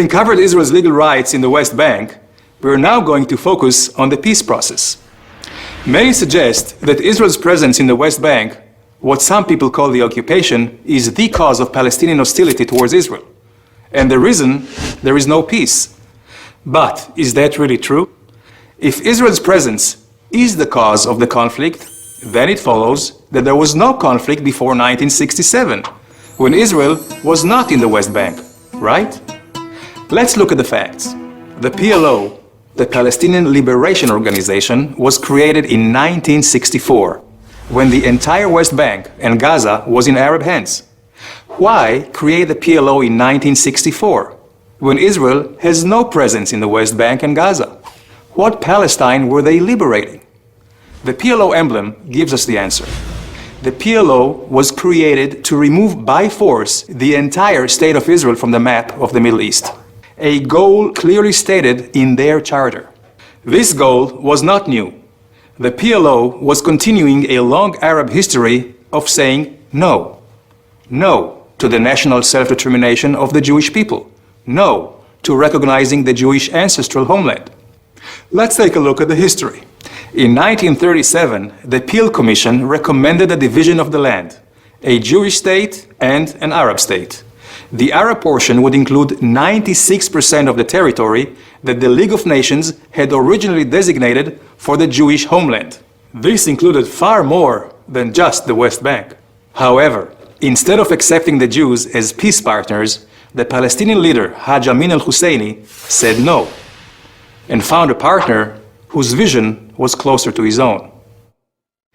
Having covered Israel's legal rights in the West Bank, we are now going to focus on the peace process. Many suggest that Israel's presence in the West Bank, what some people call the occupation, is the cause of Palestinian hostility towards Israel, and the reason there is no peace. But is that really true? If Israel's presence is the cause of the conflict, then it follows that there was no conflict before 1967, when Israel was not in the West Bank, right? Let's look at the facts. The PLO, the Palestinian Liberation Organization, was created in 1964, when the entire West Bank and Gaza was in Arab hands. Why create the PLO in 1964, when Israel has no presence in the West Bank and Gaza? What Palestine were they liberating? The PLO emblem gives us the answer. The PLO was created to remove by force the entire state of Israel from the map of the Middle East, a goal clearly stated in their charter. This goal was not new. The PLO was continuing a long Arab history of saying no. No to the national self-determination of the Jewish people. No to recognizing the Jewish ancestral homeland. Let's take a look at the history. In 1937, the Peel Commission recommended a division of the land, a Jewish state and an Arab state. The Arab portion would include 96% of the territory that the League of Nations had originally designated for the Jewish homeland. This included far more than just the West Bank. However, instead of accepting the Jews as peace partners, the Palestinian leader Haj Amin al-Husseini said no, and found a partner whose vision was closer to his own.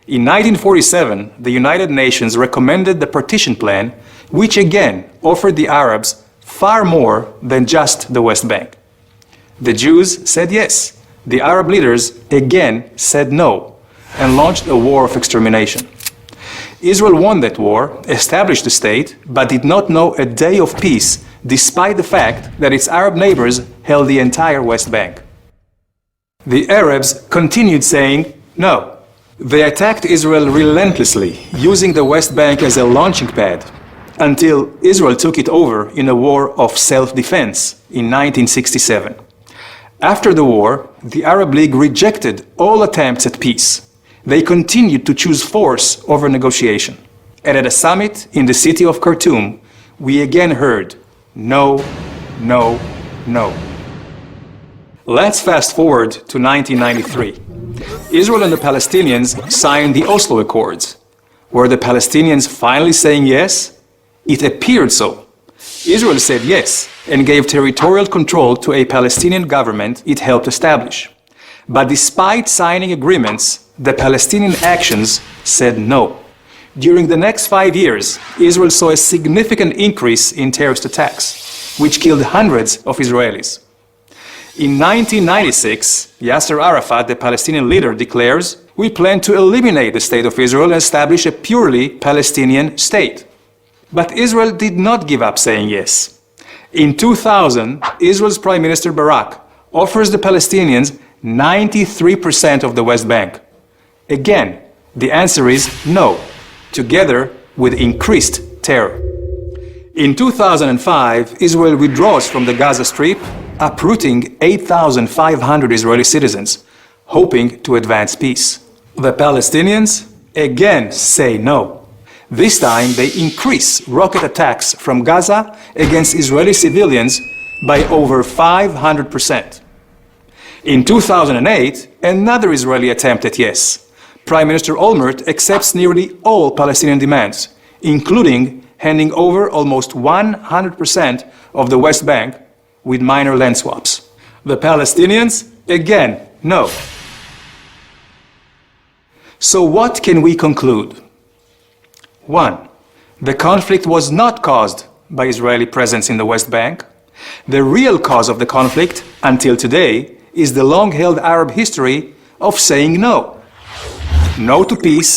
In 1947, the United Nations recommended the partition plan, which again offered the Arabs far more than just the West Bank. The Jews said yes. The Arab leaders again said no, and launched a war of extermination. Israel won that war, established the state, but did not know a day of peace, despite the fact that its Arab neighbors held the entire West Bank. The Arabs continued saying no. They attacked Israel relentlessly, using the West Bank as a launching pad, until Israel took it over in a war of self-defense in 1967. After the war, the Arab League rejected all attempts at peace. They continued to choose force over negotiation. And at a summit in the city of Khartoum, we again heard no, no, no. Let's fast forward to 1993. Israel and the Palestinians signed the Oslo Accords. Were the Palestinians finally saying yes? It appeared so. Israel said yes and gave territorial control to a Palestinian government it helped establish. But despite signing agreements, the Palestinian actions said no. During the next 5 years, Israel saw a significant increase in terrorist attacks, which killed hundreds of Israelis. In 1996, Yasser Arafat, the Palestinian leader, declares, "We plan to eliminate the state of Israel and establish a purely Palestinian state." But Israel did not give up saying yes. In 2000, Israel's Prime Minister Barak offers the Palestinians 93% of the West Bank. Again, the answer is no, together with increased terror. In 2005, Israel withdraws from the Gaza Strip, uprooting 8,500 Israeli citizens, hoping to advance peace. The Palestinians again say no. This time they increase rocket attacks from Gaza against Israeli civilians by over 500%. In 2008, another Israeli attempt at yes. Prime Minister Olmert accepts nearly all Palestinian demands, including handing over almost 100% of the West Bank with minor land swaps. The Palestinians, again, no. So what can we conclude? 1. The conflict was not caused by Israeli presence in the West Bank. The real cause of the conflict, until today, is the long-held Arab history of saying no. No to peace,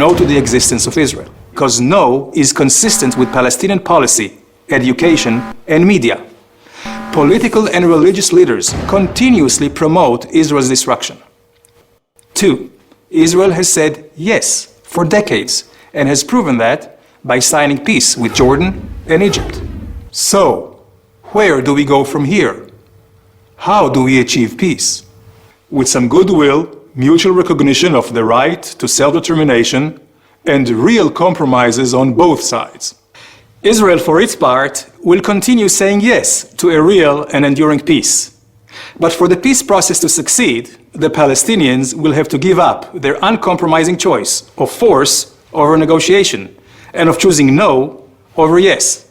no to the existence of Israel. Because no is consistent with Palestinian policy, education, and media. Political and religious leaders continuously promote Israel's destruction. 2. Israel has said yes for decades and has proven that by signing peace with Jordan and Egypt. So, Where do we go from here? How do we achieve peace? With some goodwill, mutual recognition of the right to self-determination, and real compromises on both sides. Israel, for its part, will continue saying yes to a real and enduring peace. But for the peace process to succeed, the Palestinians will have to give up their uncompromising choice of force over negotiation and of choosing no over yes.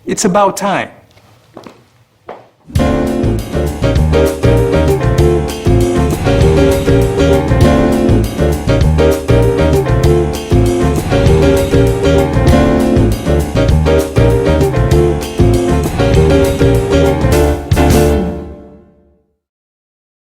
It's about time.